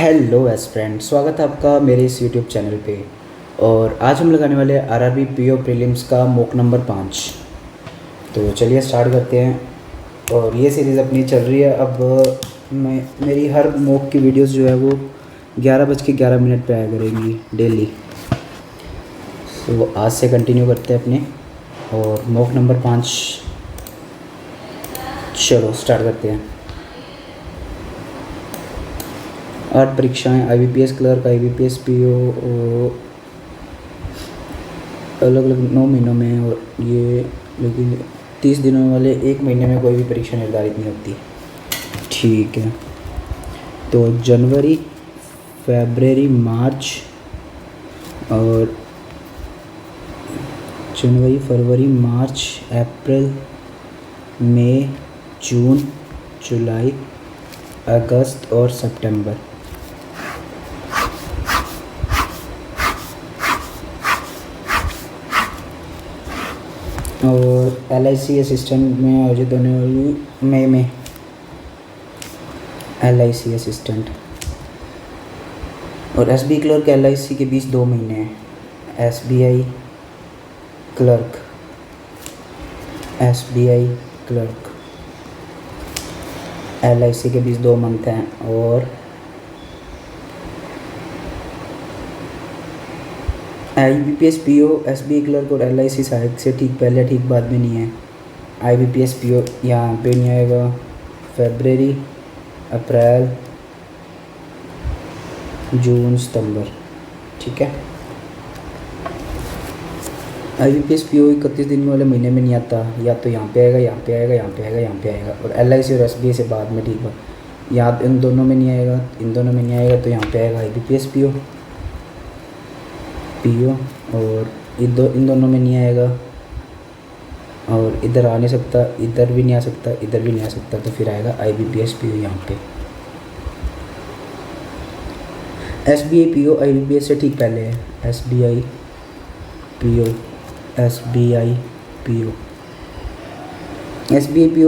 Hello S friend, स्वागत है आपका मेरे इस यूट्यूब चैनल पे। और आज हम लगाने वाले हैं आरआरबी पीओ प्रीलिम्स का मॉक नंबर 5। तो चलिए स्टार्ट करते हैं। और ये सीरीज़ अपनी चल रही है। अब मेरी हर मॉक की वीडियोस जो है वो 11:11 पे आया करेंगी डेली। तो आज से कंटिन्यू करते हैं अपने और मॉक नंबर 5। चलो स्टार्ट करते हैं। 8 परीक्षाएँ IBPS क्लर्क, IBPS PO अलग अलग 9 महीनों में, और ये लेकिन 30 दिनों वाले 1 महीने में कोई भी परीक्षा निर्धारित नहीं होती। ठीक है, तो जनवरी, फरवरी, मार्च और जनवरी, फरवरी, मार्च, अप्रैल, मई, जून, जुलाई, अगस्त और सितंबर। और LIC असिस्टेंट में आयोजित होने वाली मई में LIC असिस्टेंट। और SBI क्लर्क LIC के बीच 2 महीने हैं। SBI क्लर्क LIC के बीच 2 मंथ हैं। और IBPS PO SBI क्लर्क और LIC सहायक से ठीक पहले ठीक बाद में नहीं है। IBPS PO यहाँ पे नहीं आएगा। फरवरी, अप्रैल, जून, सितंबर। ठीक है, IBPS PO 31 दिन वाले महीने में नहीं आता। या तो यहाँ पे आएगा, यहाँ पे आएगा, यहाँ पे आएगा, यहाँ पे आएगा। और LIC और SBI से बाद में ठीक बात। यहाँ इन दोनों में नहीं आएगा, इन दोनों में नहीं आएगा, तो यहाँ पे आएगा IBPS PO और इन दोनों में नहीं आएगा। और इधर आ नहीं सकता, इधर भी नहीं आ सकता, इधर भी नहीं आ सकता, तो फिर आएगा IBPS PO यहाँ पे। SBI PO IBPS से ठीक पहले है। SBI PO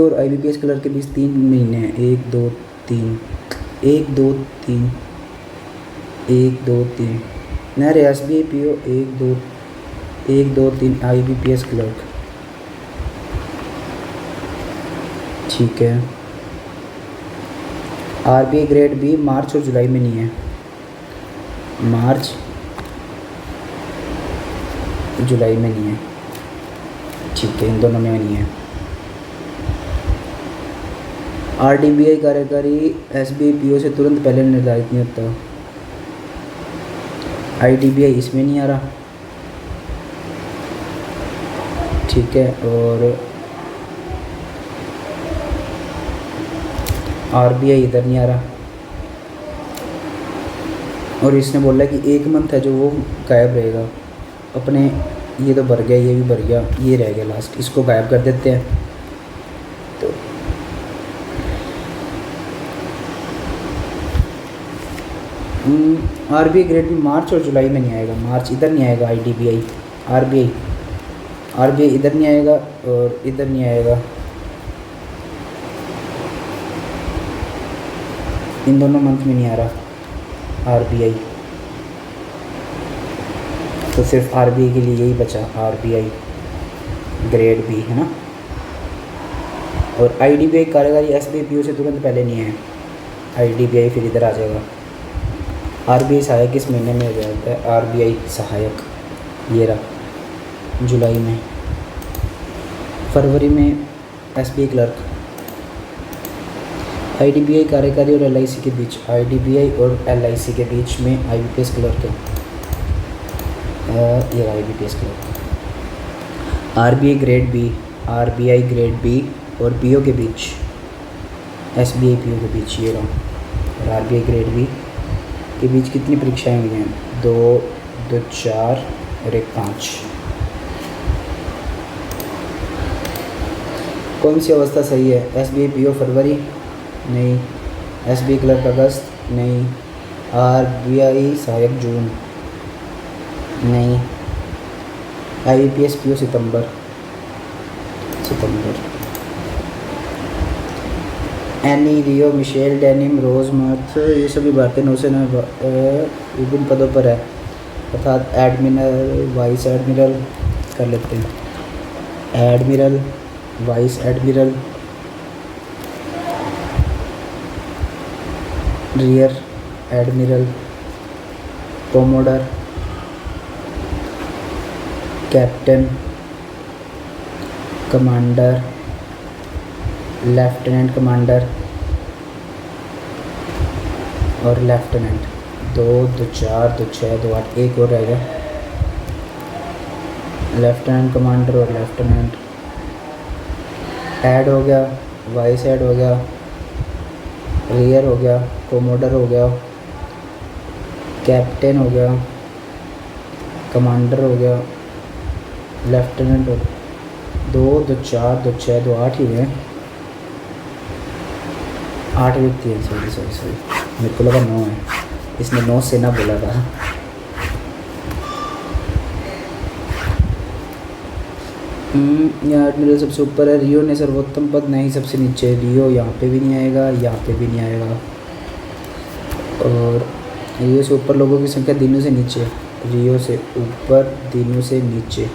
और IBPS क्लर्क के बीच 3 महीने हैं। 1 2 3 1 2 3 1 2 3 नहीं, SBI PO 1 2 3 IBPS क्लर्क। ठीक है, RBI ग्रेड B मार्च और जुलाई में नहीं है। मार्च, जुलाई में नहीं है। ठीक है, इन दोनों में नहीं है। RDBI कार्यकारी SBI PO से तुरंत पहले निर्धारित नहीं होता। IDBI इसमें नहीं आ रहा। ठीक है, और RBI इधर नहीं आ रहा। और इसने बोला कि 1 मंथ है जो वो गायब रहेगा अपने। ये तो भर गया, ये भी भर गया, ये रह गया लास्ट, इसको गायब कर देते हैं। तो RBI ग्रेड भी मार्च और जुलाई में नहीं आएगा। मार्च इधर नहीं आएगा। IDBI RBI इधर नहीं आएगा और इधर नहीं आएगा। इन दोनों मंथ में नहीं आ रहा RBI। तो सिर्फ RBI के लिए यही बचा, RBI ग्रेड B है ना। और IDBI कार्यकारी SBI PO से तुरंत पहले नहीं है। IDBI फिर इधर आ जाएगा। RBI सहायक किस महीने में हो जाता है? RBI सहायक ये रहा, जुलाई में। फरवरी में SBI क्लर्क। IDBI कार्यकारी और LIC के बीच, IDBI और LIC के बीच में IBPS क्लर्क है। ये IBPS clerk. RBI grade B और PO के बीच, SBI PO के बीच ये रहा। और RBI ग्रेड B के बीच कितनी परीक्षाएं हुई हैं? 2 4 और 1 5। कौन सी अवस्था सही है? SBI PO फरवरी नहीं, SBI क्लर्क अगस्त नहीं, RBI सहायक जून नहीं, IBPS PO सितंबर। एनी, रियो, मिशेल, डेनिम, रोज, मार्थ, ये सभी भारतीय नौसेना विभिन्न पदों पर है, अर्थात एडमिरल, वाइस एडमिरल कर लेते हैं। Admiral, vice admiral, rear admiral, commodore, captain, commander, lieutenant commander और लेफ्टिनेंट। 2, 2, 4, 2, 6, 2, 8, एक और रहेगा, लेफ्टिनेंट कमांडर और लेफ्टिनेंट। ऐड हो गया, वाइस ऐड हो गया, रियर हो गया, कोमोडर हो गया, कैप्टन हो गया, कमांडर हो गया, लेफ्टिनेंट हो गया। 2, 2, 4, 2, 6, 2, 8 ही हुए, 8 व्यक्ति हैं। सॉरी मेरे को लगा 9 है, इसने 9 सेना बोला था। यहाँ एडमिरल सबसे ऊपर है, रियो ने सर्वोत्तम पद नहीं, सबसे नीचे। रियो यहाँ पे भी नहीं आएगा, यहाँ पे भी नहीं आएगा। और रियो से ऊपर लोगों की संख्या दिनों से नीचे, रियो से ऊपर दिनों से नीचे।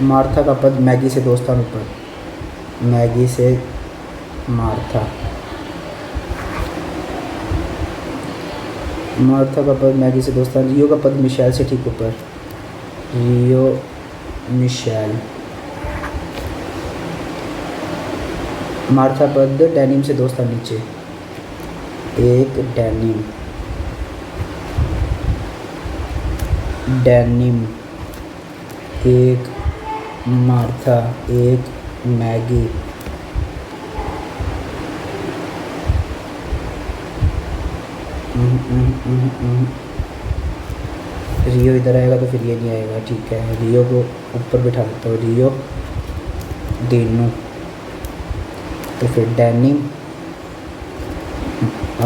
मार्था का पद मैगी से 2 स्थान ऊपर, मैगी से मार्था। मार्था का पद मैगी से 2 स्थान। रियो का पद मिशेल से ठीक ऊपर, रियो, मिशेल। मार्था पद डेनिम से 2 स्थान नीचे, एक डेनिम, डेनिम, एक मार्था, एक मैगी। रियो इधर आएगा तो फिर ये नहीं आएगा, ठीक है। रियो को ऊपर बिठा देता हूँ, रियो, दिनू, तो फिर डेनिम,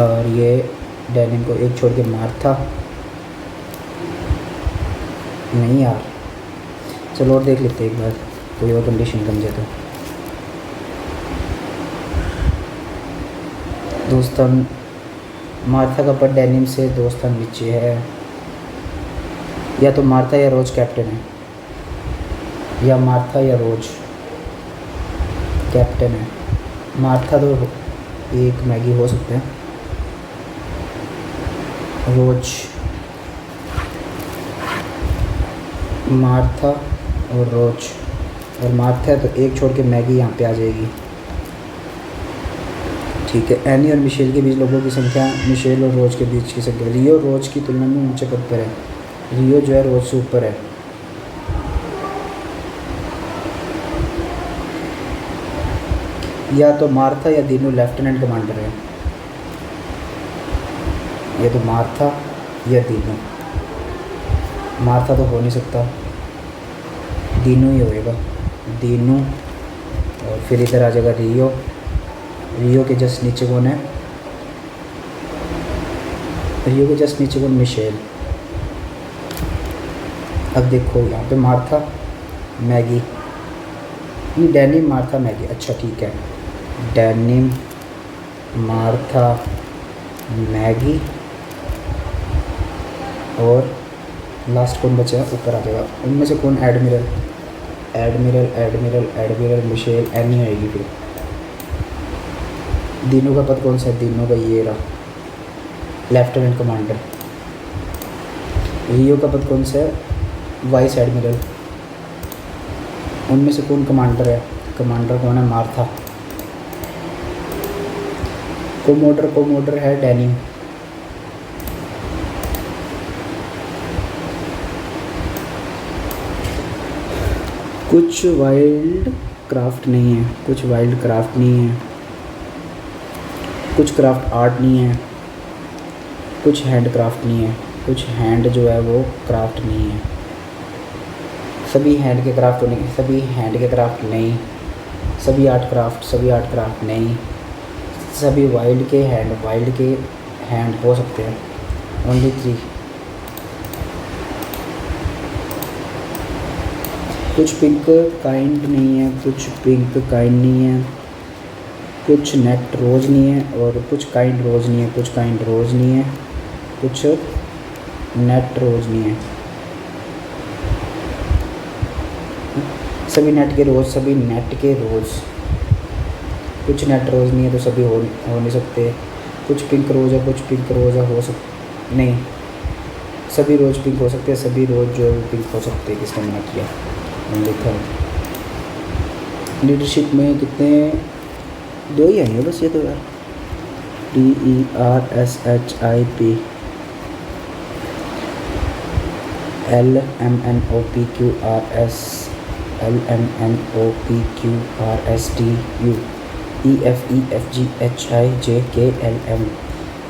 और ये डेनिम को एक छोड़ के मार्था। नहीं यार, चलो और देख लेते हैं एक बार, कोई और कंडीशन बन जाए तो। दोस्तों, मार्था का पद डेनिम से 2 स्थान नीचे है। या तो मार्था या रोज कैप्टन है, या मार्था या रोज कैप्टन है। मार्था तो एक मैगी हो सकते हैं, रोज, मार्था और रोज। और मार्था है तो एक छोड़ के मैगी यहाँ पे आ जाएगी, ठीक है। एनी और मिशेल के बीच लोगों की संख्या, मिशेल और रोज के बीच की संख्या। रियो रोज की तुलना में ऊंचे पद पर है, रियो जो है रोज से ऊपर है। या तो मार्था या दिनू लेफ्टिनेंट कमांडर है, या तो मार्था या दिनू। मार्था तो हो नहीं सकता, दिनू ही होएगा, दिनू। और फिर इधर आ जाएगा रियो, रियो के जस्ट नीचे कौन है, रियो के जस्ट नीचे कौन, मिशेल। अब देखो यहाँ पे मार्था, मैगी, नहीं डेनिम, मार्था, मैगी, अच्छा ठीक है। डेनिम, मार्था, मैगी, और लास्ट कौन बचा है, ऊपर आ जाएगा। उनमें से कौन, admiral, admiral, admiral, admiral, Michelle, Annie आएगी। फिर दिनों का पद कौन सा है, दिनों का ये रहा, लेफ्टिनेंट कमांडर। रियो का पद कौन सा है, वाइस एडमिरल। उनमें से कौन कमांडर है, कमांडर कौन है, मार्था। कोमोडर, कोमोडर है डेनिम। कुछ वाइल्ड क्राफ्ट नहीं है, कुछ वाइल्ड क्राफ्ट नहीं है, कुछ क्राफ्ट आर्ट नहीं है, कुछ हैंड क्राफ्ट नहीं है, कुछ हैंड जो है वो क्राफ्ट नहीं है। सभी हैंड के क्राफ्ट होने, सभी हैंड के क्राफ्ट नहीं, सभी आर्ट क्राफ्ट, सभी आर्ट क्राफ्ट नहीं, सभी वाइल्ड के हैंड हो सकते हैं। ओनली 3। कुछ पिंक काइंड नहीं है, कुछ पिंक काइंड नहीं है, कुछ नेट रोज नहीं है और कुछ काइंड रोज नहीं है, कुछ काइंड रोज नहीं है, कुछ नेट रोज नहीं है। सभी नेट के रोज, सभी नेट के रोज। कुछ नेट रोज नहीं है तो सभी हो नहीं सकते। कुछ पिंक रोज है, कुछ पिंक रोज है, नहीं, सभी रोज पिंक हो सकते हैं, सभी रोज जो है वो पिंक हो सकते हैं। किसने मना किया? मैंने लिखा लीडरशिप में कितने, 2 ही आएंगे बस ये तो यार। DERSHIP LMNOPQRS LMNOPQRSTU EFEFGHIJKLM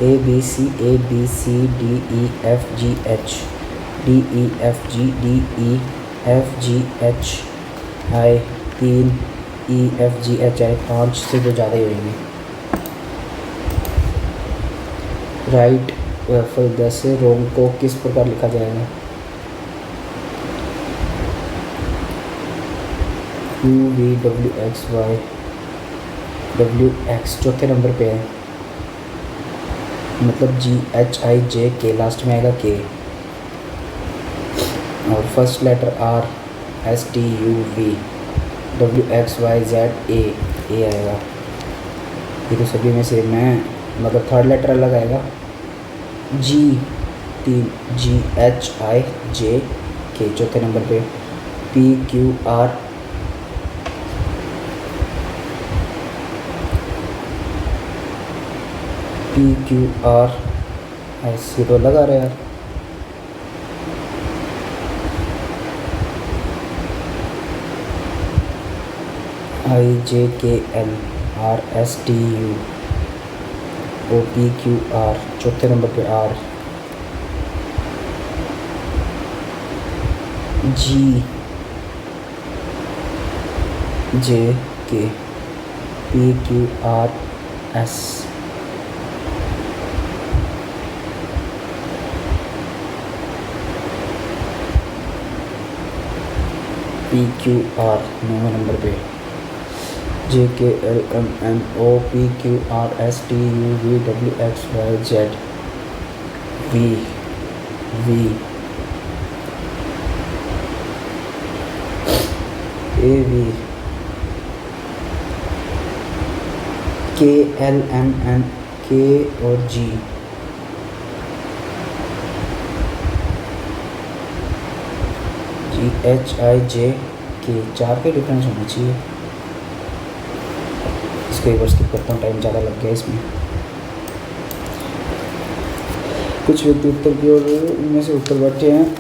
ABCDEFGH DEFGDEFGH I 3 EFGHI 5 से तो ज़्यादा ही होंगे। राइट वेफल 10 से रोंग को किस प्रकार लिखा जाएगा? UVWXY चौथे नंबर पे है, मतलब GHIJK लास्ट में आएगा K और first letter R STUV WXYZ A आएगा। ये तो सभी में सेम है, मतलब थर्ड लेटर अलग आएगा। GHIJK चौथे नंबर पे PQR ऐसे तो लगा रहा है यार। IJKL RSTU OPQR चौथे नंबर पे R GJK PQRS PQR 9 number पे JKLMNOPQRSTUVWXYZ AV KLMN K और G GHIJK 4 के डिफरेंस होना चाहिए। इसको एक बार स्किप करता हूँ, टाइम ज़्यादा लग गया इसमें। कुछ व्यक्ति उत्तर की ओर इनमें से ऊपर बैठे हैं।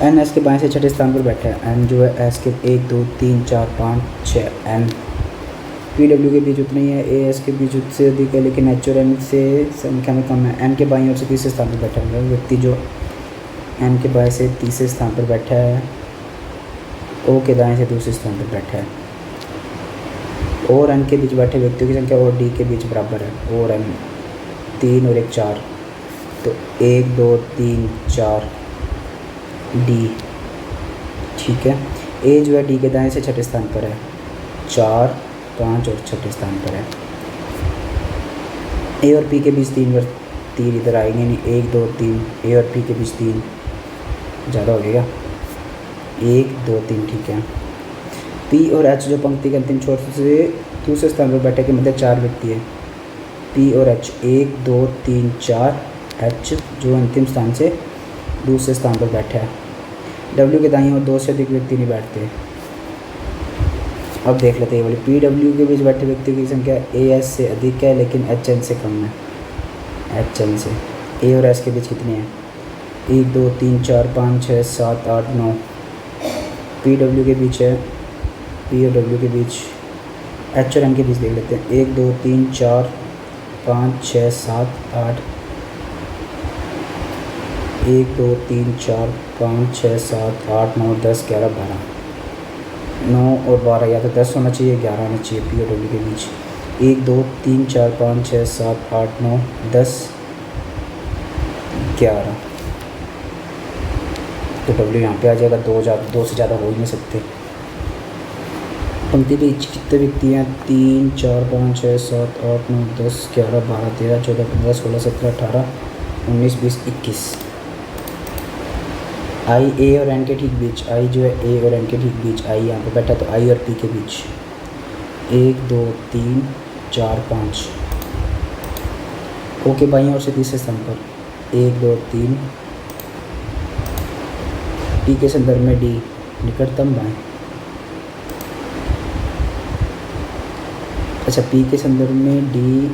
N S के बाएं से छठे स्थान पर बैठा है। N जो है S के 1 2 3 4 5 6 N PW के बीच उतना ही है, AS के बीच उससे अधिक है, लेकिन H और N से संख्या में कम है। N के बाईं ओर से तीसरे स्थान पर बैठा है। व्यक्ति जो N के बाएं से तीसरे स्थान पर बैठा है, O के दाएं से दूसरे स्थान पर बैठा है। और N के बीच बैठे व्यक्तियों की संख्या और D के बीच बराबर है। और N 3 और 1 4, तो 1 2 3 4 D, ठीक है। A जो है D के दाएं से छठे स्थान पर है, 4 5 और छठे स्थान पर है। A और P के बीच 3 इधर आएंगे नहीं, 1 2 3, A और P के बीच 3 ज़्यादा हो गया, 1 2 3, ठीक है। P और H जो पंक्ति के अंतिम छोर से दूसरे स्थान पर बैठे के मध्य 4 व्यक्ति है। P और H 1 2 3 4, H जो अंतिम स्थान से दूसरे स्थान पर बैठा है। W के दाईं ओर 2 से अधिक व्यक्ति नहीं बैठते। अब देख लेते हैं वाली PW के बीच बैठे व्यक्तियों की संख्या AS से अधिक है, लेकिन HN से कम है। HN से A और S के बीच कितनी है? 1 2 3 4 5 6 7 8 9। PW के बीच है, P और W के बीच, H और N के बीच देख लेते हैं। 1 2 3 4 5 6 7 8, 1 2 3 4 5 6 7 8 9 10 11 12, 9 और 12 या तो 10 होना चाहिए, 11 होना चाहिए। P और W के बीच 1 2 3 4 5 6 7 8 9 10 11। तो डब्ल्यू यहाँ पे आ जाएगा, दो से ज़्यादा हो ही नहीं सकते। पंक्ति पे कितने व्यक्ति हैं? 3 4 5 6 7 8 9 10 11 12 13 14 15 16 17 18 19 20 21। आई ए और एन के ठीक बीच, आई जो है ए और एन के ठीक बीच, आई यहाँ पे बैठा तो आई और पी के बीच 1 2 3 4 5। ओके बाई और से तीसरे स्थान पर 1 2 3। पी के संदर्भ में डी निकटतम बाएं। अच्छा पी के संदर्भ में डी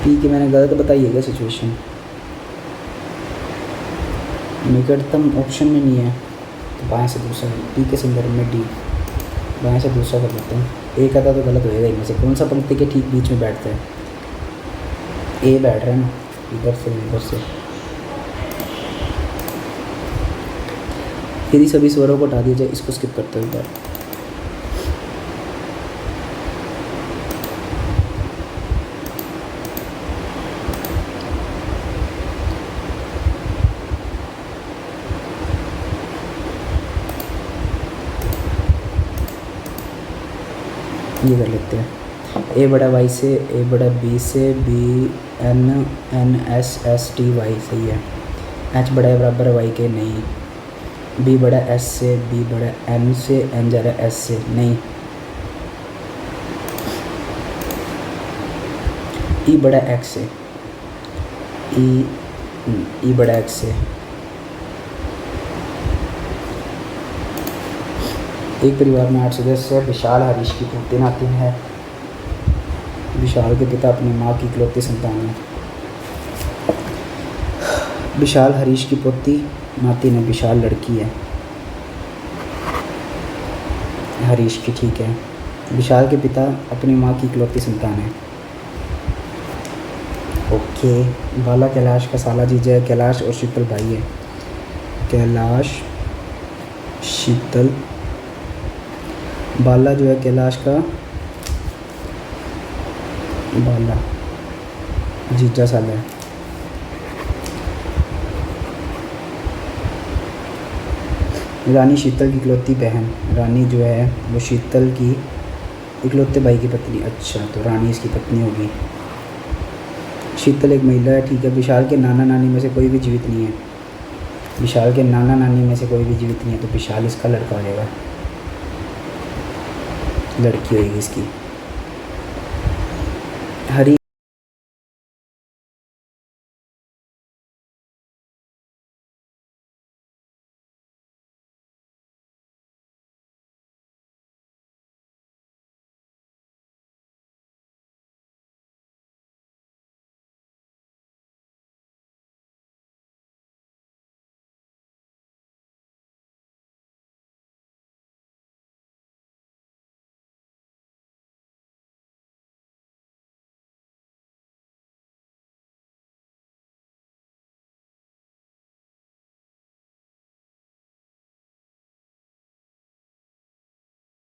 पी की मैंने गलत बताइएगा सिचुएशन। निकटतम ऑप्शन में नहीं है तो बाएं से दूसरा, पी के संदर्भ में डी, बाएं से दूसरा कर देते हैं। ए का था तो गलत होएगा इनमें से, कौन सा पंक्ति के ठीक बीच में बैठता है? ए बैठ रहा है ना, इधर से इधर से। यदि सभी स्वरों को हटा दिया जाए, इसको स्किप करते हुए बार ये कर लेते हैं। ए बड़ा वाई से, ए बड़ा बी से, B N N S S T Y सही है। एच बड़ा है बराबर है वाई के नहीं। बी बड़ा एस से, बी बड़ा एन से, एन जा रहा है एस से नहीं। ई बड़ा एक्स से, ई बड़ा एक्स से। एक परिवार में 8 सदस्य है। विशाल हरीश की पोती नातिन है। विशाल के पिता अपनी माँ की इकलौती संतान है। विशाल हरीश की पोती नातिन है। विशाल लड़की है हरीश की, ठीक है। विशाल के पिता अपनी माँ की इकलौती संतान है। ओके। बाला कैलाश का साला जीजा है। कैलाश और शीतल भाई है। कैलाश शीतल, बाला जो है कैलाश का बाला जीजा साला है। रानी शीतल की इकलौती बहन। रानी जो है वो शीतल की इकलौते भाई की पत्नी। अच्छा तो रानी इसकी पत्नी होगी। शीतल एक महिला है, ठीक है। विशाल के नाना नानी में से कोई भी जीवित नहीं है। विशाल के नाना नानी में से कोई भी जीवित नहीं है तो विशाल इसका लड़का हो जाएगा, लड़की होगी इसकी। हरी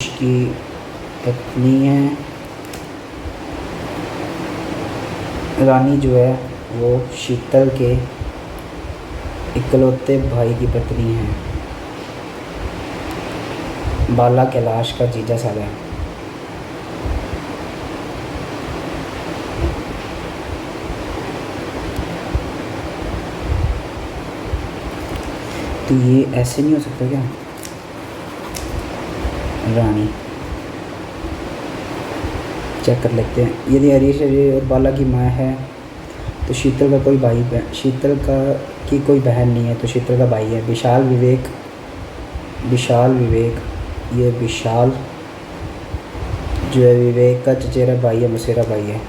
की पत्नी है। रानी जो है वो शीतल के इकलौते भाई की पत्नी है। बाला कैलाश का जीजा साला है। तो ये ऐसे नहीं हो सकता क्या? रानी चेक कर लेते हैं। यदि हरीश और बाला की माँ है तो शीतल का कोई भाई, शीतल का की कोई बहन नहीं है तो शीतल का भाई है। विशाल विवेक, ये विशाल जो है विवेक का चचेरा भाई है, मसेरा भाई है।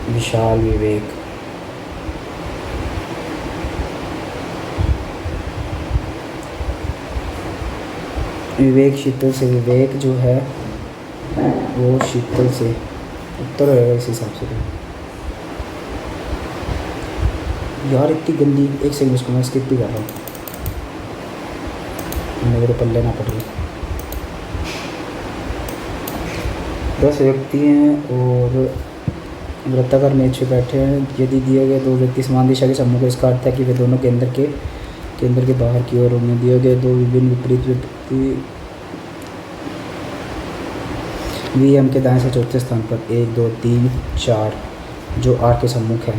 विशाल विवेक, विवेक शीतल से, विवेक जो है वो शीतल से उत्तर होएगा इस हिसाब से। तो यार इतनी गंदी, एक सेकंड इसको मैं स्किप भी कर रहा हूँ, मेरे पल्ले ना पड़ रही। 10 व्यक्ति हैं और वृत्ताकार मेज पे बैठे हैं। यदि दिए गए दो व्यक्ति समान दिशा के समूह को, इसका अर्थ है कि वे दोनों केंद्र के बाहर की ओर होंगे। दिए गए दो विभिन्न विपरीत व्यक्ति वी एम के दाएं से चौथे स्थान पर 1 2 3 4 जो आर के सम्मुख है।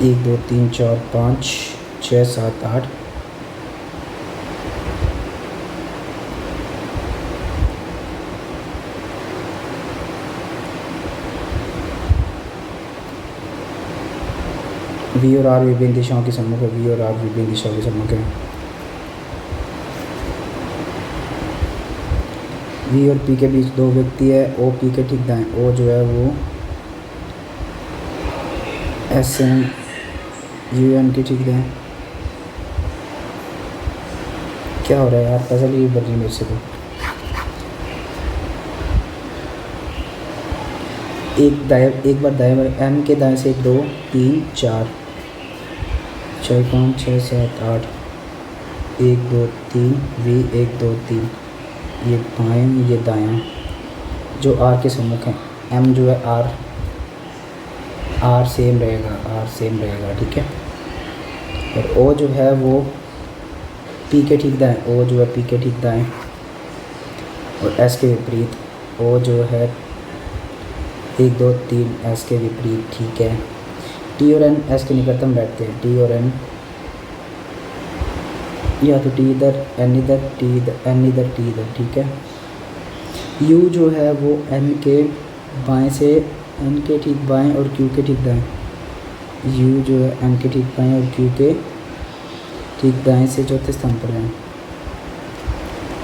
1 2 3 4 5 6 7 8 वी और आर विभिन्न दिशाओं के सम्मुख है। वी और आर विभिन्न दिशाओं के सम्मुख है। वी और पी के बीच दो व्यक्ति है। ओ पी के ठीक दाएं। ओ जो है वो एस एम यू एम के ठीक दाएं। क्या हो रहा है यार, पजल ही बन रही मेरे से। तो एक बार दाएं एम के दाएं से 2 3 4 4 5 6 7 8 1 2 3 वी 1 2 3 ये बाएं ये दायां जो आर के सम्मुख है। एम जो है आर सेम रहेगा ठीक है। और ओ जो है वो पी के ठीक दाएं। ओ जो है पी के ठीक दाएं और एस के विपरीत। ओ जो है 1 2 3 एस के विपरीत ठीक है। टी और एन एस के निकटतम बैठते हैं। टी और एन या तो टी इधर एन इधर टी इधर एन इधर टी इधर ठीक है। यू जो है वो एन के बाएं से एन के ठीक बाएं और क्यू के ठीक दाएं। यू जो है एन के ठीक बाएं और क्यू के ठीक दाएं से चौथे स्थान पर है।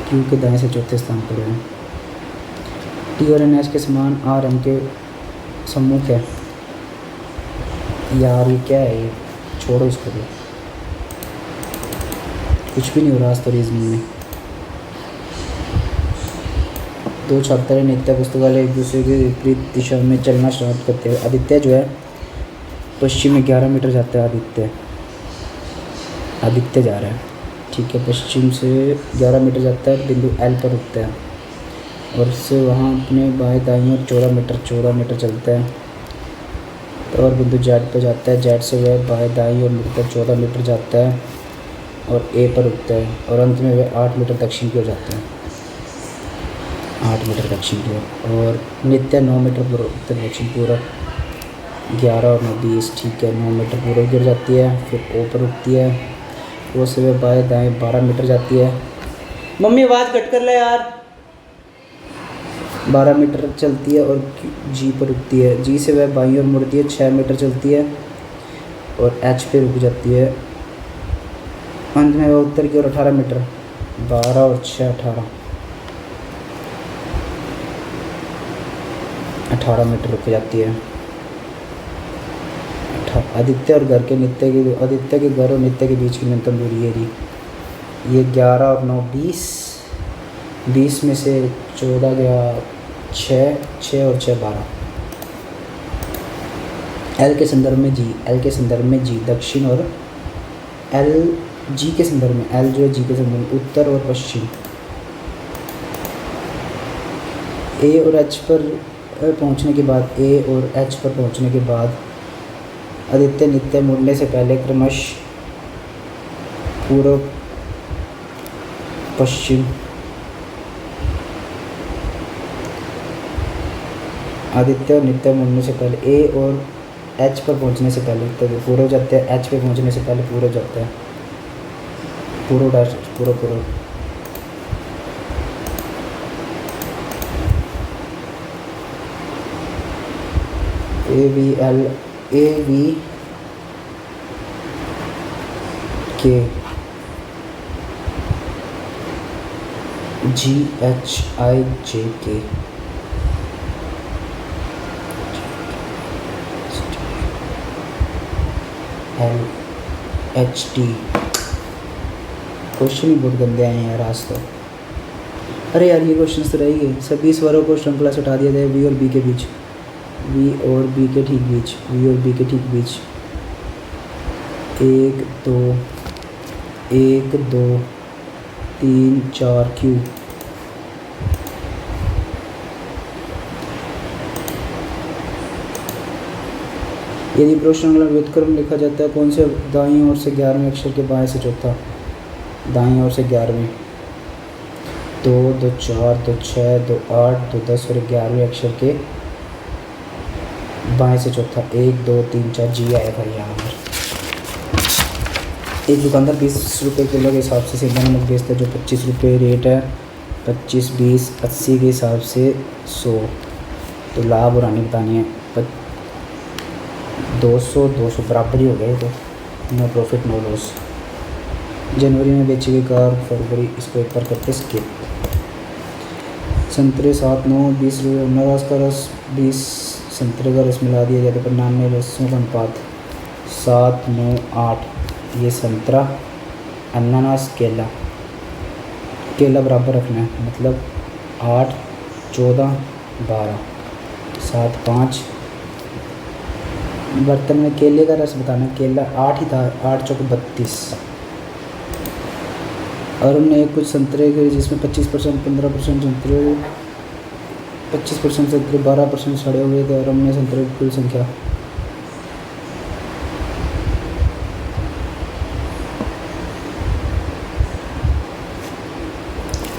क्यू के दाएं से चौथे स्थान पर है। टी और एन एस के समान आर एन के सम्मुख है। यार ये क्या है, ये छोड़ो इसको भी, कुछ भी नहीं हो रहा आज तो रीजनिंग में। दो छात्र नित्य पुस्तकालय एक दूसरे के विपरीत दिशा में चलना स्टार्ट करते हैं। आदित्य जो है पश्चिम में 11 मीटर जाता है। आदित्य जा रहा है ठीक है, पश्चिम से 11 मीटर जाता है, बिंदु एल पर रुकता है और उससे वहाँ अपने बाएं दाईं और 14 मीटर चलता है और बिंदु जेड पर जाता है। जेड से वह बाएं दाईं और मिलकर 14 मीटर जाता है और ए पर रुकता है और अंत में वह 8 मीटर दक्षिण की ओर जाता है। 8 मीटर दक्षिण की ओर। और नित्य 9 मीटर पूर्व उत्तर दक्षिण पूर्व 11 और 9 20 ठीक है। 9 मीटर पूर्व गिर जाती है, फिर ओ पर रुकती है। वो से वह बाएं दाएं 12 मीटर जाती है। मम्मी आवाज़ कट कर ले यार। 12 मीटर चलती है और जी पर रुकती है। जी से वह बाईं ओर मुड़ती है, 6 मीटर चलती है और एच पे रुक जाती है। अंत में वह उत्तर की ओर 18 मीटर 12 और 6 18 मीटर रुक जाती है। आदित्य और घर के आदित्य के घर और नित्य के बीच की न्यूनतम दूरी है रही। ये 11 और 9 20 में से 14 गया 6 और 6 12। एल के संदर्भ में जी दक्षिण और एल जी के संदर्भ में एल जो है जी के संदर्भ में उत्तर और पश्चिम। ए और एच पर पहुंचने के बाद आदित्य नित्य मुड़ने से पहले क्रमश पूर्व पश्चिम आदित्य और नित्य मुड़ने से पहले ए और एच पर पहुंचने से पहले तो पूर्व जाते हैं। एच पे पहुंचने से पहले पूर्व जाता है। पूर्व ए वी के जी एच आई जे के एल एच टी। क्वेश्चन ही बहुत गंदे आए हैं यार आज तो। अरे यार ये क्वेश्चन तो रहेंगे। सभी स्वरों को श्रृंखला से हटा दिया जाए। वी और बी के बीच, वी और बी के ठीक बीच एक दो, एक दो तीन चार क्यू। यदि प्रश्नांक व्युत्क्रम लिखा जाता है कौन से दाईं ओर से 11वें अक्षर के बाएं से चौथा? दाईं ओर से 11वें। 2 2 4 2 6 2 8 2 10 और 11वें अक्षर के बाएं से चौथा। 1 2 3 4 जी आया भाई यहाँ पर। एक दुकानदार 20 रुपये किलो के हिसाब से सेंधा नमक बेचता है जो 25 रुपये रेट है। 25 20 80 के हिसाब से 100। तो लाभ और हानि बतानी है। 200 200 बराबर ही हो गए। तो नो प्रॉफिट नो लॉस। जनवरी में बेची गई कार फरवरी, इसको एक बार करते स्किप। संतरे 7 9 20 रुपये। अनारस का रस 20 संतरे का रस मिला दिया जाता है 95 रसों का अनुपात 7 9 8। ये संतरा, अनानास, केला। केला बराबर रखना है मतलब 8 14 12 7 5। बर्तन में केले का रस बताना। केला 8 ही था, 8 चौक 32। और हमने कुछ संतरे के जिसमें 25% 15% संतरे, 25% संतरे 12% सड़े हुए थे। और हमने संतरे की कुल संख्या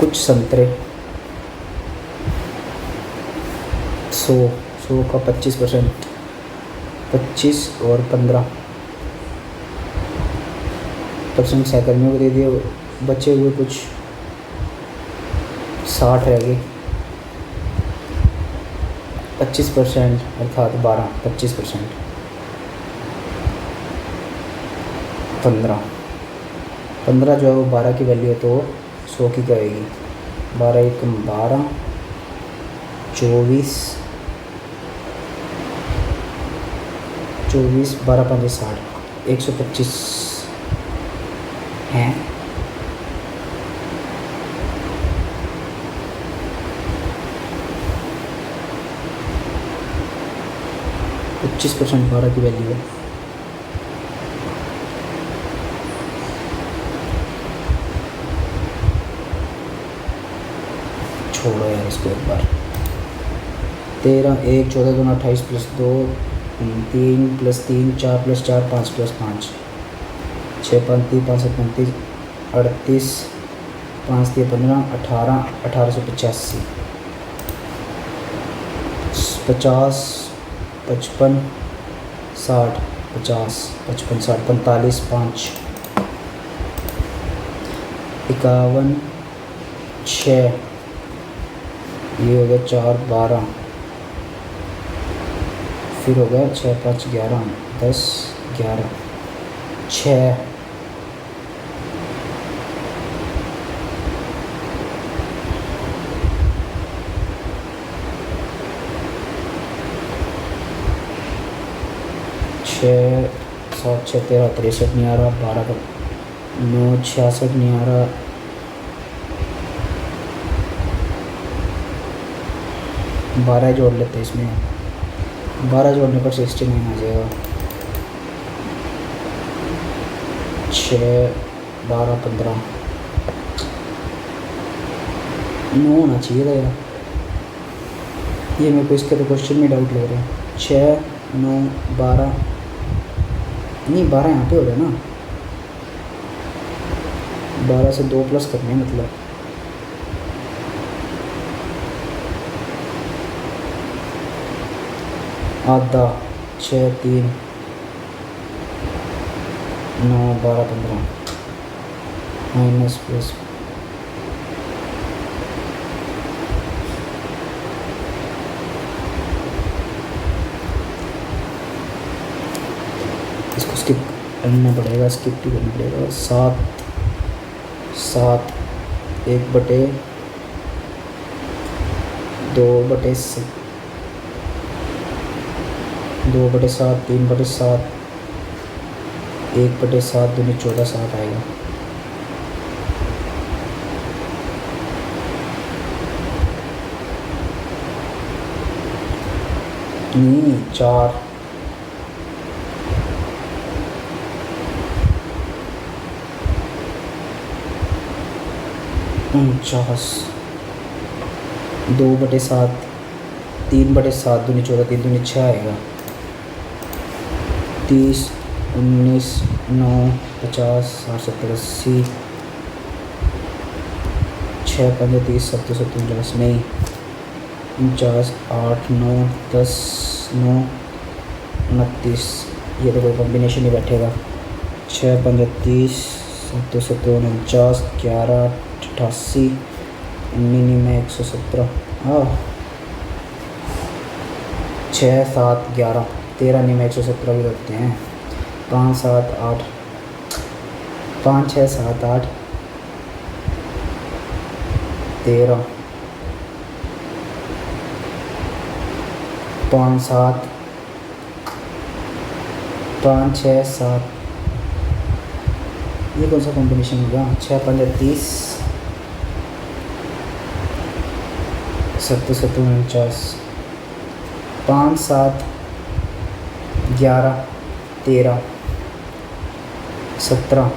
कुछ संतरे 100 का 25%, 25 और 15% सहकर्मियों को दे दिए। बचे हुए कुछ 60 रह गए। 25% अर्थात 12 25%, 15 जो है वो 12 की वैल्यू है तो 100 की क्या होगी? 12 1 12 24 24 12 5 60 125 हैं। %, 12 की वैल्यू है। छोड़ो यार इसको एक बार। 13 1 14 2 28 + 2 3 + 3 4 + 4 5 + 5 6 5 3 5 7 35 38 5 3 15 18 1885 50 55 60 50 55 60 45 5 51 6 ये हो गया 4 12 फिर हो गया 6 5 11 10 11 6 7 6 13 63 नहीं आ रहा। 12 का 9 66 नहीं आ रहा। 12 जोड़ लेते हैं इसमें। 12 जोड़ने पर 69 आ जाएगा। 6 12 15 9 होना चाहिए था यार। ये मेरे को इसके तो क्वेश्चन में डाउट लग रहा है। 6 9 12 नहीं 12 यहाँ पे हो रहा है ना। 12 से 2 प्लस करने मतलब आधा 6 3 9 12 15 माइनस प्लस इसको स्किप करना पड़ेगा। स्किप भी करना पड़ेगा। 7 7 1/2/7 2/7 3/7 1/7 दूनी 14 7 आएगा। नहीं 4 49, 2/7, 3/7 दूनी 14, 3 दूनी 6 आएगा। 30, 19, 9, 50, 60, 70, 80, 6, 5, 30, 70, 50 नहीं, 49, 8, 9, 10, 9, 29, ये तो कोई कॉम्बिनेशन नहीं बैठेगा। 6, 5, 30, 70, 49, 11, 88, 19 में 117, हाँ 6, 7, 11, 13 नहीं में 117 भी रखते हैं। 5, 7, 8, 5, 6, 7, 8, 13, 5, 7, 5, 6, 7, ये कौन सा कॉम्बिनेशन होगा। 6, 5, 30, 70, 49, 5, 7, 11, 13, 17,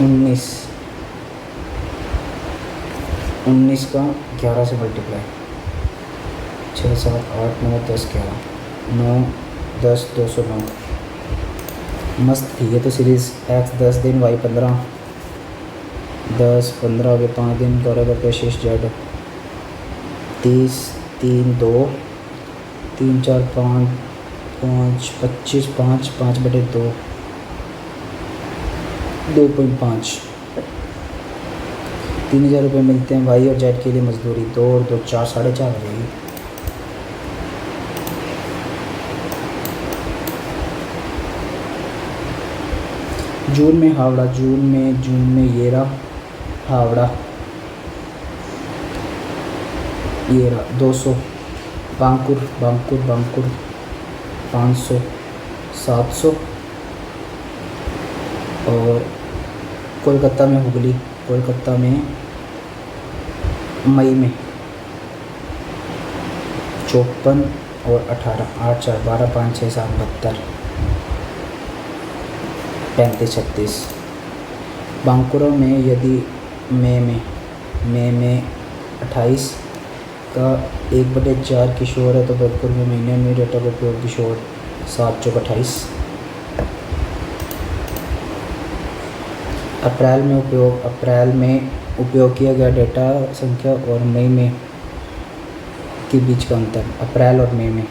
19, 19 का 11 से मल्टीप्लाई, 6, 7, 8, 9, 10, 11, 9, 10, 209। मस्त थी ये तो सीरीज़। x 10 दिन, y 15, 10, 15 के 5 दिन गौरव करके शेष z 30, 3, 2, 3, 4, 5, 5, 25, 5, 5/2, 2.5, 3,000 रुपये मिलते हैं। y और z के लिए मजदूरी 2 और 2 4, 4.5 हो जाएगी। जून में हावड़ा, जून में ये रहा हावड़ा, ये रहा 200, बांकुर 500, 700, और कोलकाता में हुगली, कोलकाता में मई में 54 और 18, 8, 4, 12, 5, 6, 7, 72, 35, 36। बांकुरा में यदि मई में 28 का 1/4 किशोर है तो भरतपुर में महीने में डेटा का उपयोग किशोर 7, 4, 28। अप्रैल में उपयोग किया गया डेटा संख्या और मई में के बीच का अंतर। अप्रैल और मई में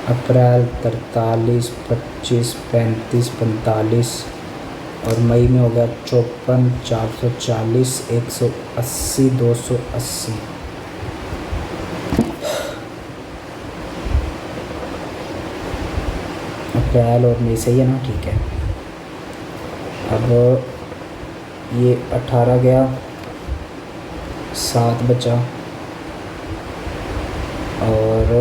अप्रैल 43, 25, 35, 45 और मई में हो गया 54, 440, 180, 280। अप्रैल और मई सही है ना, ठीक है। अब ये 18 गया, 7 बचा और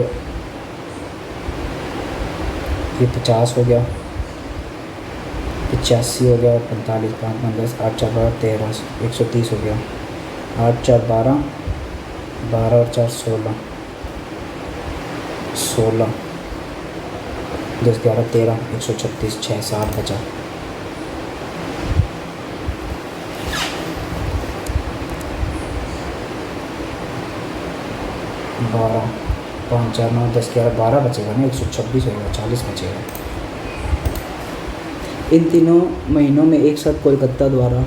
ये 50 हो गया, 85 हो गया, 45, 5, 5, 10, 8, 4, 12, 13, 130 हो गया। 8, 4, 12, 12 और 4, 16, 16, 10, 11, 13, 136, 6, 7 बचा। बारह, 5, 4, 9, 10, 11, 12 बचेगा ना, 126 होगा, 40 बचेगा। इन तीनों महीनों में एक साथ कोलकाता द्वारा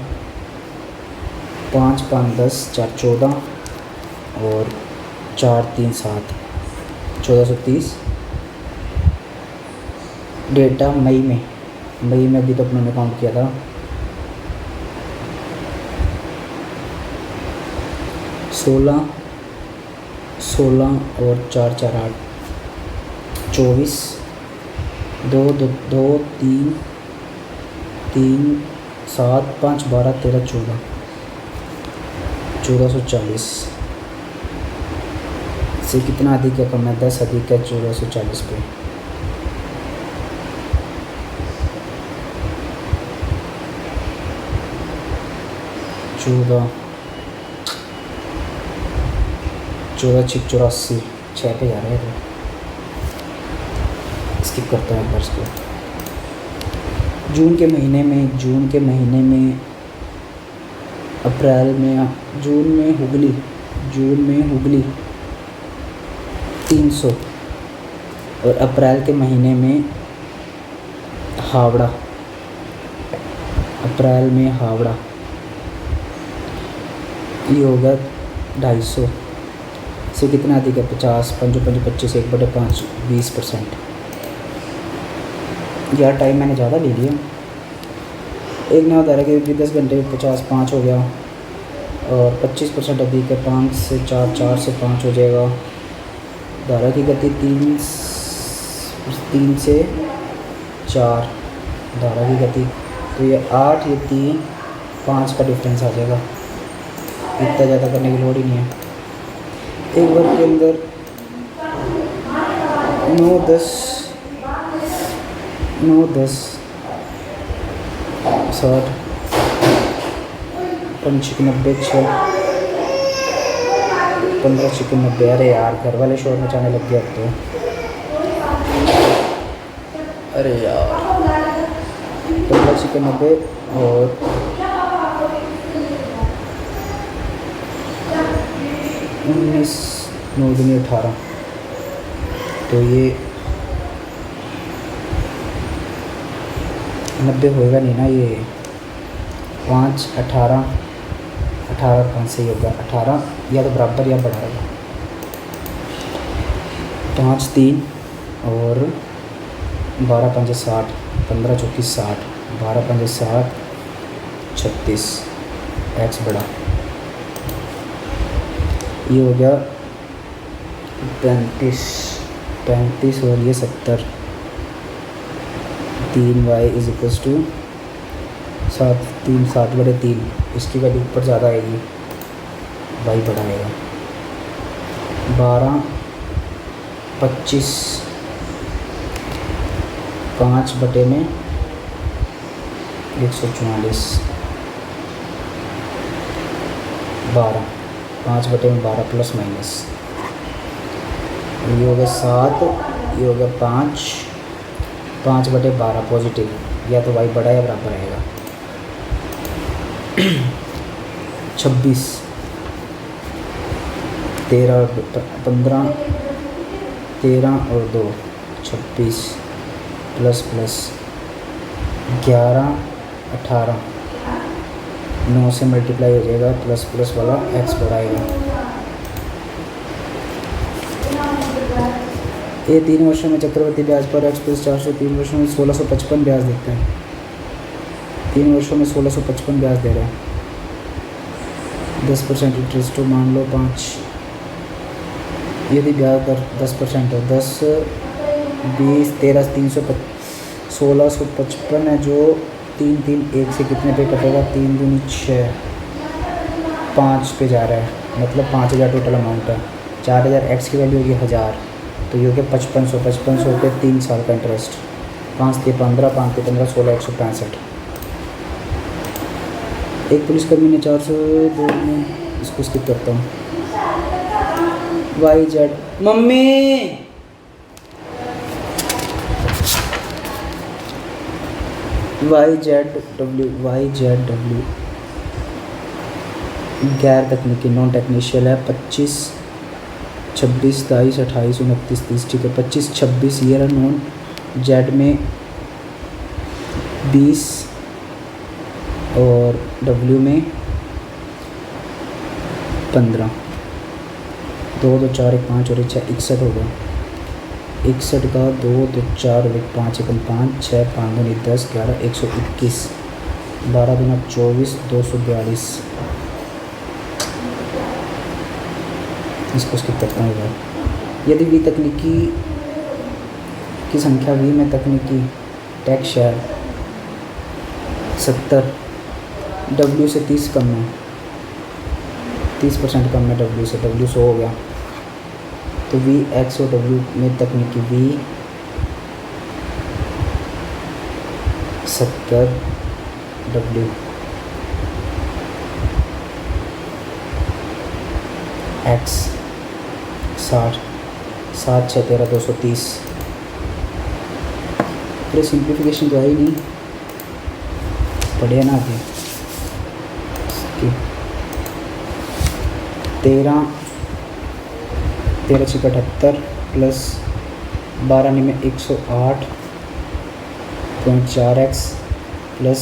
5, 5, 10, 4, 14 और 4, 3, 7, 1430 डेटा मई में अभी तो अपने काउंट किया था। 16 और 4, 4, 8, 24, 2, 2, 2, 3, 3, 7, 5, 12, 13, 14, 1440 से कितना अधिक है, कम है? 10 अधिक है 1440 पे। चौदह 84, 6 पे जा रहे हैं। स्किप करते हैं वर्ष को। जून के महीने में अप्रैल में जून में हुगली 300 और अप्रैल के महीने में हावड़ा ये होगा 250 से कितना अधिक है 50 5 5 25 1/5 20%। यार टाइम मैंने ज़्यादा ले लिया। एक नया बता रहा है कि 10 घंटे में 55 हो गया और 25% अधिक है 5 से 4 4 से 5 हो जाएगा। धारा की गति 3 से 4 धारा की गति, तो ये 8 ये 3 5 का डिफरेंस आ जाएगा। इतना ज़्यादा करने की लोड़ ही नहीं है। एक वर्ग के अंदर 9 10 60 5 90 6 15 90। अरे यार घर वाले शोर मचाने लग गया अब तो। अरे यार 15 90 और 19 9 दूनी 18, तो ये 90 होएगा नहीं ना। ये 5 18 5 से ही होगा 18 या तो बराबर या बढ़ा होगा। 5 3 और 12 5 60 15 34 60 12 5 60 36 एक्स बढ़ा। ये हो गया 35 और ये 70। 3y is equals to 7/3। इसकी वैल्यू ऊपर ज़्यादा आएगी, y बड़ा आएगा। 12 25 5/में 144 12 5/में 12 प्लस माइनस। ये हो गया 7 ये हो गया 5/12 पॉजिटिव, या तो y बड़ा या बराबर आएगा। 26 13 15 13 और 2 26 प्लस 11 18 9 से मल्टीप्लाई हो जाएगा, प्लस वाला x बढ़ाएगा। ये 3 वर्षों में चक्रवर्ती ब्याज पर x + 400 3 वर्षों में 1655 ब्याज देता है। 3 वर्षों में 1655 ब्याज दे रहा है। 10% इंटरेस्ट तो मान लो 5। यदि ब्याज दर 10% है 10 20 13 1655 है, जो 3 3 1 से कितने पे कटेगा 3 दूनी 6 5 पे जा रहा है, मतलब 5000 टोटल अमाउंट है। 4000 एक्स की वैल्यू होगी 1000, तो ये हो गया 5500 के 3 साल का इंटरेस्ट। 5 के 15 5 के 15 16 165। एक पुलिसकर्मी ने 402 में, इसको स्किप करता हूँ। YZ मम्मी YZW गैर तकनीकी नॉन टेक्नीशियल है। 25 26 23 28 29 30, ठीक है। 25 26 ईयर है नॉन। जेड में 20 और डब्ल्यू में 15। 2 2 4 1 5 और 6 61 होगा। 61 का 2 2 4 और 1 5 1 5 6 5 2 10 11 121 12 2 24 242। इसको स्किप करता हूँ। यदि वी तकनीकी की संख्या वी में तकनीकी टैक्स शेयर 70, डब्ल्यू से 30 कम है, 30% कम है डब्ल्यू से, डब्ल्यू 100 हो गया। तो वी एक्स और डब्ल्यू में तकनीकी वी 70 डब्ल्यू एक्स 60 7 6 13 230। फिर सिंप्लीफिकेशन तो है ही नहीं, पढ़े ना अभी। 13 13 6 78 प्लस 12 में 108.4x प्लस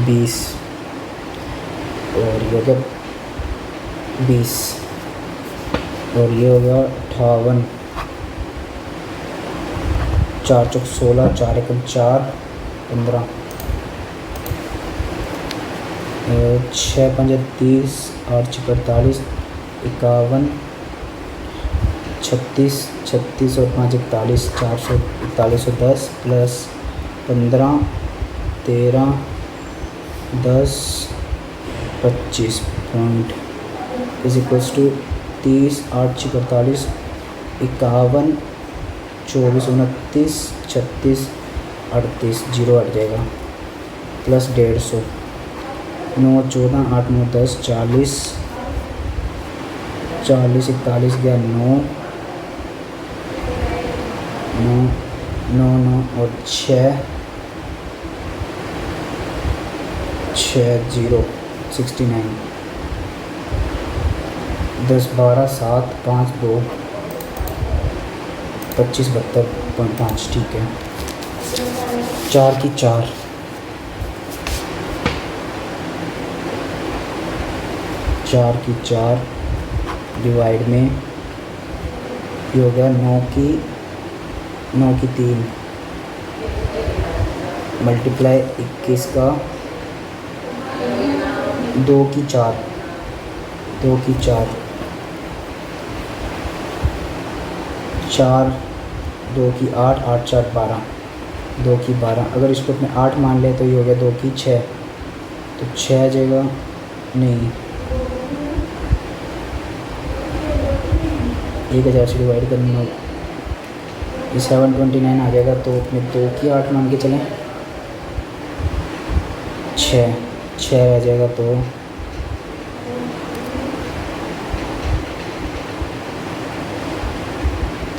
20 और ये हो गया 20 और ये हो गया 58, 4 चौक 16, 4 एकम 4, 15, 6 पंजे 30, 8 छः 48, 51, 36, 36 और 5 41, 441 plus 15, 13, 10, 25 point is equals to 30, 8 छः 48, 51, 24, 29, 36, 38, 0 हट जाएगा प्लस 150, 9 14, 8 9 10, 40, 41 गया 9 और 6 0 69, 10 12, 7 5 2, 25 72.5 ठीक है। 4 की 4 डिवाइड में ये हो गया 9 की 3 मल्टीप्लाई 21 का 2 की 4 4 2 की 8 8 4 12, 2 की 12 अगर इसको अपने 8 मान ले तो ये हो गया 2 की 6 तो 6 आ जाएगा नहीं 1000 से डिवाइड करना ये 729 आ जाएगा तो अपने 2 की 8 मान के चलें 6 आ जाएगा तो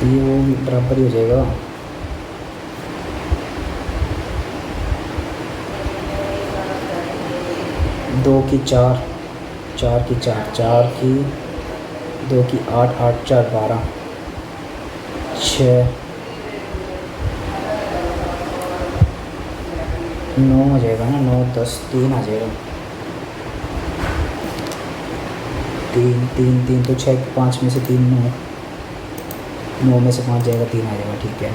ये वो बराबर ही हो जाएगा 2 की 4 की 2 की 8 8 4 12 6 9 हो जाएगा ना 9 10 3 आ जाएगा 3 तो 6 5 में से 3 9 में से 5 जाएगा 3 आ जाएगा ठीक है।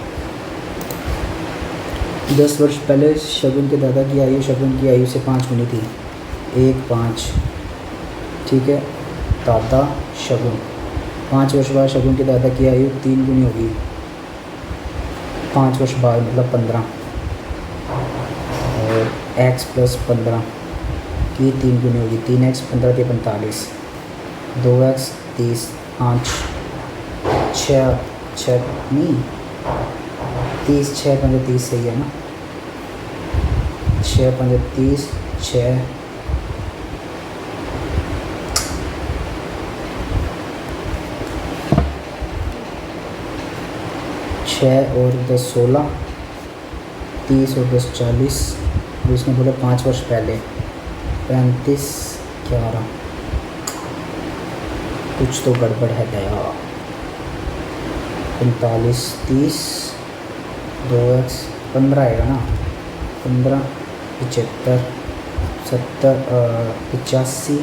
10 वर्ष पहले शगुन के दादा की आयु शगुन की आयु से 5 गुनी थी 1 5 ठीक है। दादा शगुन 5 वर्ष बाद शगुन के दादा की आयु 3 गुनी होगी 5 वर्ष बाद मतलब 15 और x प्लस 15 की 3 गुनी होगी 3x 15 के 45 2x 30 5 6 नहीं 30 6 5 30 सही है ना 6 5 30 6 और 10 16 30 और 10 40 उसने बोला 5 वर्ष पहले 35 11 कुछ तो गड़बड़ है गया 45 30 2x 15 आएगा ना 15 75 70 85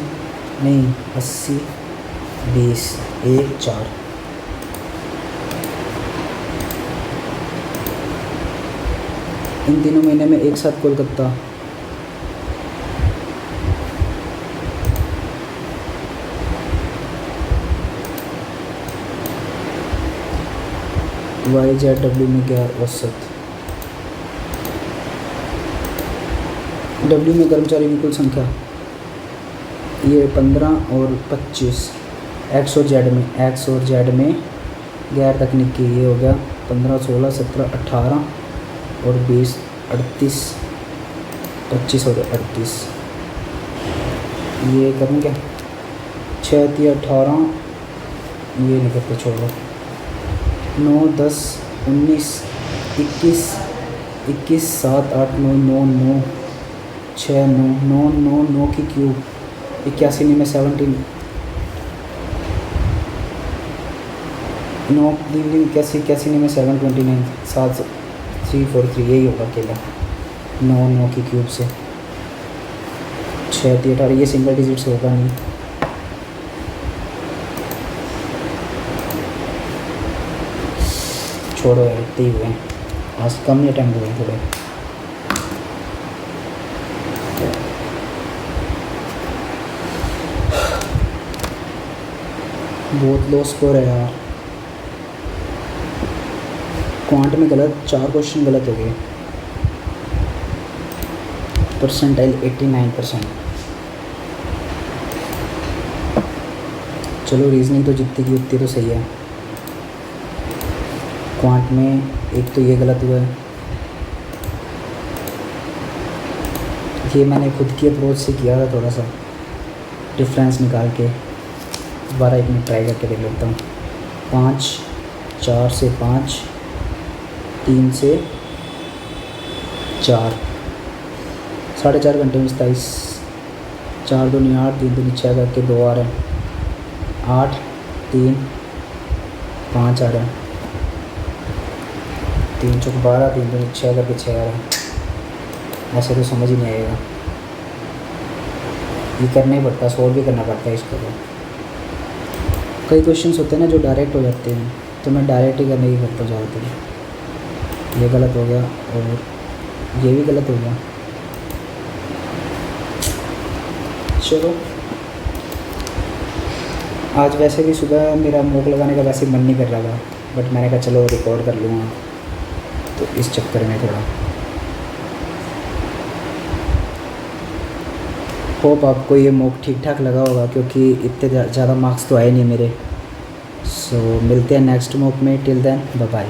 नहीं 80 20 1 4 इन तीनों महीने में एक साथ कोलकाता YZW में क्या औसत W में कर्मचारी की कुल संख्या ये 15 और 25 X और Z में गैर तकनीकी ये हो गया 15 16 17 18 और 20 38 25 और 38 ये करें क्या 6 3 18 ये नहीं करते छोड़ो 9 10 19 21 7 8 9 9 9 6 9 9 9 9 की क्यूब 81 में 17 नॉक दी कैसी कैसी नहीं में 729 7-3-4-3 यही होगा अकेला 9 की क्यूब से 6-18 ये सिंगल डिजिट से होगा नहीं। छोड़ो यार इतने ही हुए आज कम ही अटैम्प्ट हुए थोड़े। बहुत लो स्कोर है यार। क्वांट में गलत 4 क्वेश्चन गलत हो गए। परसेंटाइल 89%। चलो रीजनिंग तो जितनी की उतनी तो सही है। क्वांट में एक तो ये गलत हुआ है, ये मैंने खुद की अप्रोच से किया था थोड़ा सा डिफरेंस निकाल के। दोबारा एक मिनट ट्राई करके देख लेता हूँ। 5 4 से 5 3 से 4 4.5 घंटे में 27 4 दूनी 8 3 दूनी 6 करके 2 आ रहे हैं 8 3 5 आ रहे हैं 3 चौक 12 3 दूनी 6 करके 6 आ रहे हैं। ऐसे तो समझ ही नहीं आएगा, ये करना ही पड़ता है, सोल्व भी करना पड़ता है इसको। तो कई क्वेश्चंस होते हैं ना जो डायरेक्ट हो जाते हैं, तो मैं डायरेक्ट ही करने की करता हूँ ज़्यादातर। ये गलत हो गया और ये भी गलत हो गया। चलो आज वैसे भी सुबह मेरा मॉक लगाने का वैसे मन नहीं कर रहा था, बट मैंने कहा चलो रिकॉर्ड कर लूँगा, तो इस चक्कर में थोड़ा। होप आपको ये मॉक ठीक ठाक लगा होगा, क्योंकि इतने ज़्यादा मार्क्स तो आए नहीं मेरे। सो मिलते हैं नेक्स्ट मॉक में। Till then bye bye.